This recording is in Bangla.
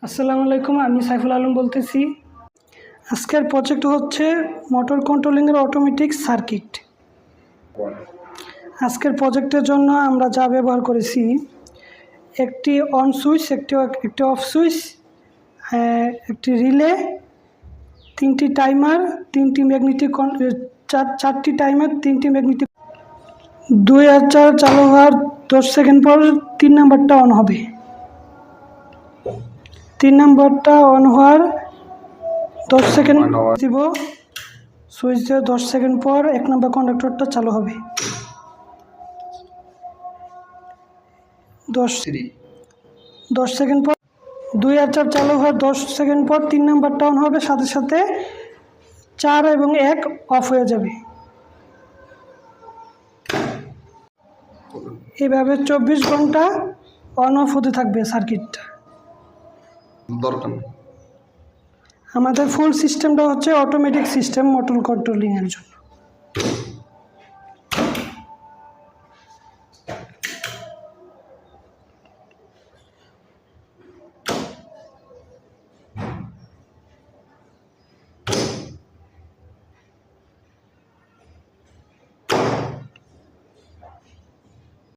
আসসালামু আলাইকুম, আমি সাইফুল আলম বলতেছি। আজকের প্রজেক্ট হচ্ছে মোটর কন্ট্রোলিংয়ের অটোমেটিক সার্কিট। আজকের প্রজেক্টের জন্য আমরা যা ব্যবহার করেছি, একটি অন সুইচ, একটি অফ সুইচ, একটি রিলে, তিনটি টাইমার, তিনটি ম্যাগনেটিক, চারটি টাইমার, তিনটি ম্যাগনেটিক। 2000 চালু হওয়ার 10 সেকেন্ড পর 3 নাম্বারটা অন হবে। 3 নাম্বারটা অন হওয়ার 10 সেকেন্ড দিব, সুইচ দিয়ে 10 সেকেন্ড পর 1 নম্বর কন্ডাক্টরটা চালু হবে। 10 সেকেন্ড পর 2000 চালু হওয়ার 10 সেকেন্ড পর 3 নাম্বারটা অন হবে, সাথে সাথে 4 এবং 1 অফ হয়ে যাবে। এভাবে 24 ঘন্টা অন অফ হতে থাকবে সার্কিটটা। আমাদের ফুল সিস্টেমটা হচ্ছে অটোমেটিক সিস্টেম মোটর কন্ট্রোলিংয়ের জন্য।